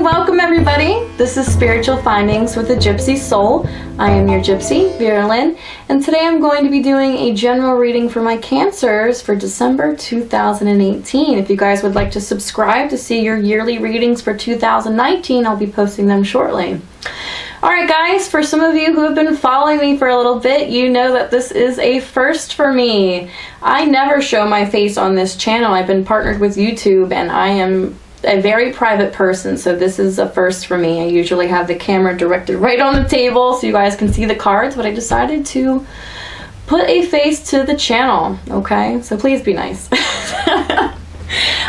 welcome everybody. This is Spiritual Findings with a Gypsy Soul. I am your Gypsy, Vera Lynn, and today I'm going to be doing a general reading for my Cancers for December 2018. If you guys would like to subscribe to see your yearly readings for 2019, I'll be posting them shortly. Alright guys, for some of you who have been following me for a little bit, you know that this is a first for me. I never show my face on this channel. I've been partnered with YouTube and I am a very private person, so this is a first for me. I usually have the camera directed right on the table so you guys can see the cards, but I decided to put a face to the channel, okay? So please be nice.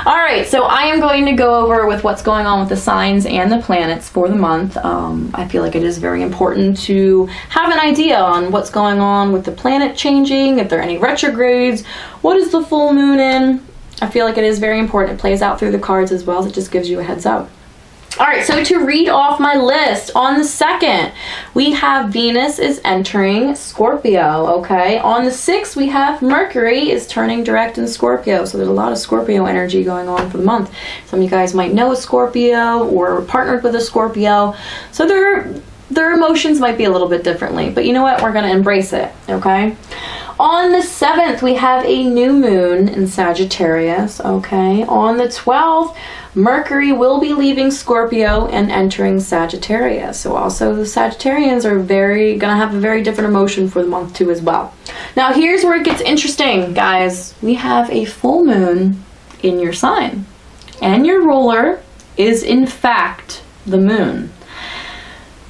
Alright, so I am going to go over with what's going on with the signs and the planets for the month. I feel like it is very important to have an idea on what's going on with the planet changing, if there are any retrogrades, what is the full moon in. I feel like it is very important. It plays out through the cards as well, so it just gives you a heads up. Alright, so to read off my list, on the 2nd, we have Venus is entering Scorpio, okay? On the 6th, we have Mercury is turning direct in Scorpio, so there's a lot of Scorpio energy going on for the month. Some of you guys might know a Scorpio or partnered with a Scorpio, so their emotions might be a little bit differently, but you know what? We're going to embrace it, okay? On the 7th, we have a new moon in Sagittarius, okay? On the 12th, Mercury will be leaving Scorpio and entering Sagittarius. So also the Sagittarians are gonna have a very different emotion for the month too as well. Now here's where it gets interesting, guys. We have a full moon in your sign. And your ruler is in fact the moon.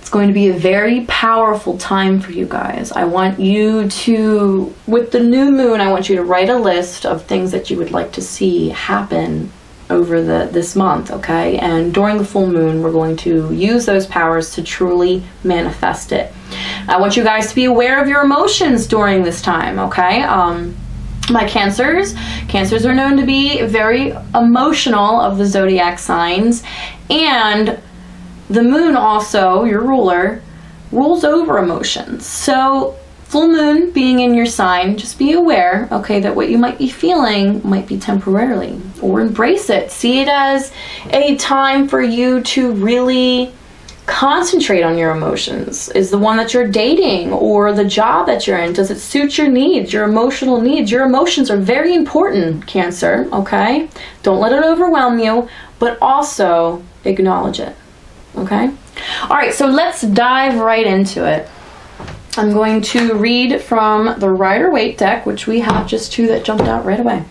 Going to be a very powerful time for you guys. I want you to, with the new moon, I want you to write a list of things that you would like to see happen over this month, okay? And during the full moon, we're going to use those powers to truly manifest it. I want you guys to be aware of your emotions during this time, okay? My Cancers are known to be very emotional of the zodiac signs, and the moon also, your ruler, rules over emotions. So full moon being in your sign, just be aware, okay, that what you might be feeling might be temporarily, or embrace it. See it as a time for you to really concentrate on your emotions. Is the one that you're dating or the job that you're in, does it suit your needs, your emotional needs? Your emotions are very important, Cancer, okay? Don't let it overwhelm you, but also acknowledge it. Okay? Alright, so let's dive right into it. I'm going to read from the Rider-Waite deck, which we have just two that jumped out right away.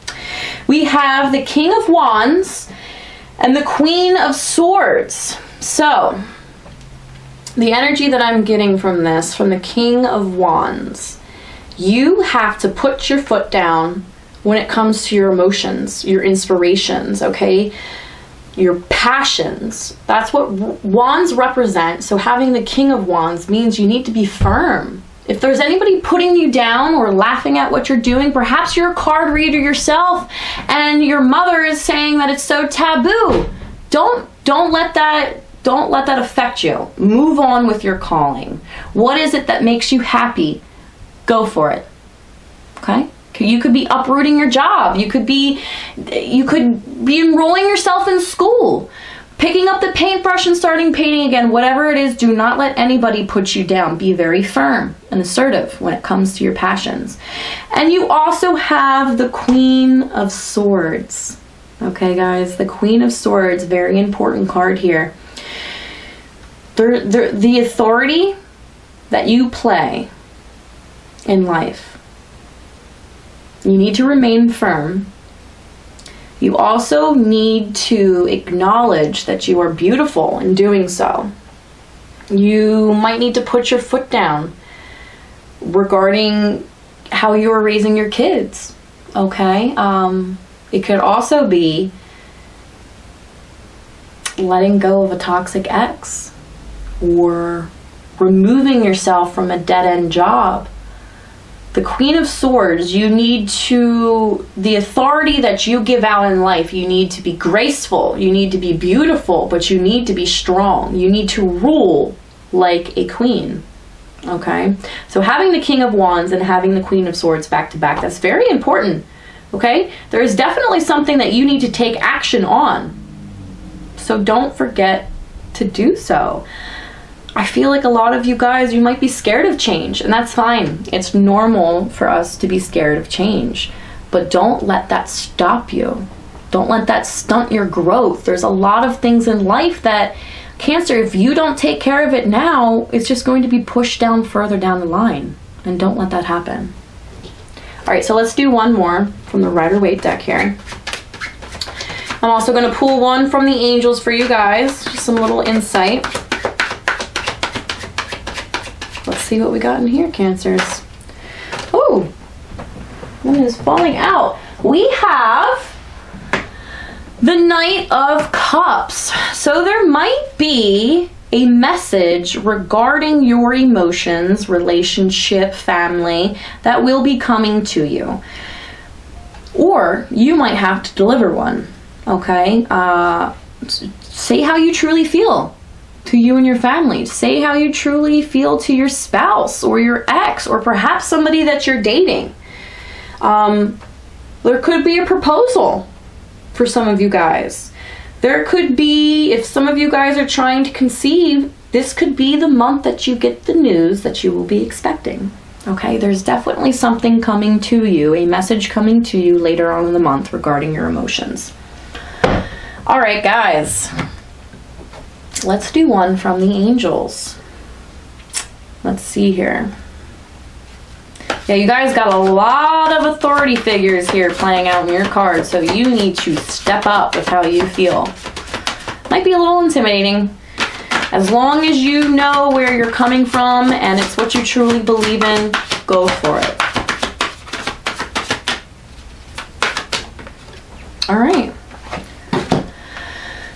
We have the King of Wands and the Queen of Swords. So, the energy that I'm getting from this, from the King of Wands, you have to put your foot down when it comes to your emotions, your inspirations, okay? Your passions. That's what wands represent. So having the King of Wands means you need to be firm. If there's anybody putting you down or laughing at what you're doing, perhaps you're a card reader yourself and your mother is saying that it's so taboo. Don't let that affect you. Move on with your calling. What is it that makes you happy? Go for it. Okay? You could be uprooting your job. You could be enrolling yourself in school, picking up the paintbrush and starting painting again. Whatever it is, do not let anybody put you down. Be very firm and assertive when it comes to your passions. And you also have the Queen of Swords. Okay, guys, the Queen of Swords, very important card here. The authority that you play in life. You need to remain firm. You also need to acknowledge that you are beautiful in doing so. You might need to put your foot down regarding how you are raising your kids, okay? It could also be letting go of a toxic ex or removing yourself from a dead-end job. The Queen of Swords, the authority that you give out in life, you need to be graceful, you need to be beautiful, but you need to be strong. You need to rule like a queen, okay? So having the King of Wands and having the Queen of Swords back to back, that's very important, okay? There is definitely something that you need to take action on. So don't forget to do so. I feel like a lot of you guys, you might be scared of change, and that's fine. It's normal for us to be scared of change, but don't let that stop you. Don't let that stunt your growth. There's a lot of things in life that, Cancer, if you don't take care of it now, it's just going to be pushed down further down the line, and don't let that happen. All right, so let's do one more from the Rider-Waite deck here. I'm also going to pull one from the angels for you guys, just some little insight. Let's see what we got in here, Cancers. Oh, one is falling out. We have the Knight of Cups. So there might be a message regarding your emotions, relationship, family, that will be coming to you. Or you might have to deliver one, okay? Say how you truly feel to you and your family. Say how you truly feel to your spouse or your ex, or perhaps somebody that you're dating. There could be a proposal for some of you guys. There could be, if some of you guys are trying to conceive, this could be the month that you get the news that you will be expecting. Okay, there's definitely something coming to you, a message coming to you later on in the month regarding your emotions. All right, guys. Let's do one from the angels. Let's see here. Yeah, you guys got a lot of authority figures here playing out in your cards, so you need to step up with how you feel. Might be a little intimidating. As long as you know where you're coming from and it's what you truly believe in, go for it. All right.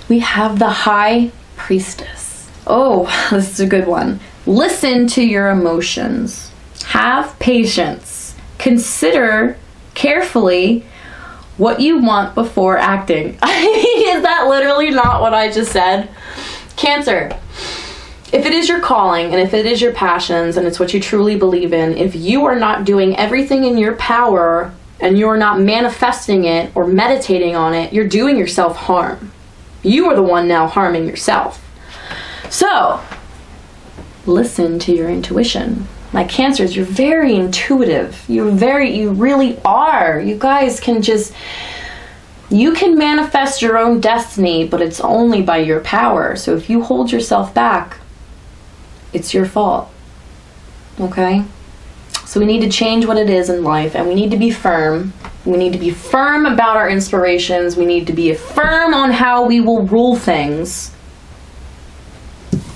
We have the High Priestess. Oh, this is a good one. Listen to your emotions. Have patience. Consider carefully what you want before acting. Is that literally not what I just said? Cancer, if it is your calling and if it is your passions and it's what you truly believe in, if you are not doing everything in your power and you're not manifesting it or meditating on it, you're doing yourself harm. You are the one now harming yourself. So, listen to your intuition. My Cancers, you're very intuitive. You really are. You guys can you can manifest your own destiny, but it's only by your power. So if you hold yourself back, it's your fault. Okay? So we need to change what it is in life, and we need to be firm. We need to be firm about our inspirations. We need to be firm on how we will rule things.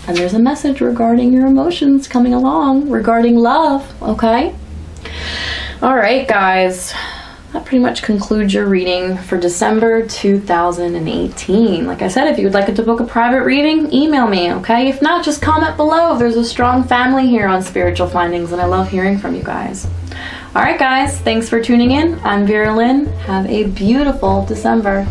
And there's a message regarding your emotions coming along, regarding love, okay? All right, guys. That pretty much concludes your reading for December 2018. Like I said, if you would like to book a private reading, email me, okay? If not, just comment below. There's a strong family here on Spiritual Findings, and I love hearing from you guys. All right, guys. Thanks for tuning in. I'm Vera Lynn. Have a beautiful December.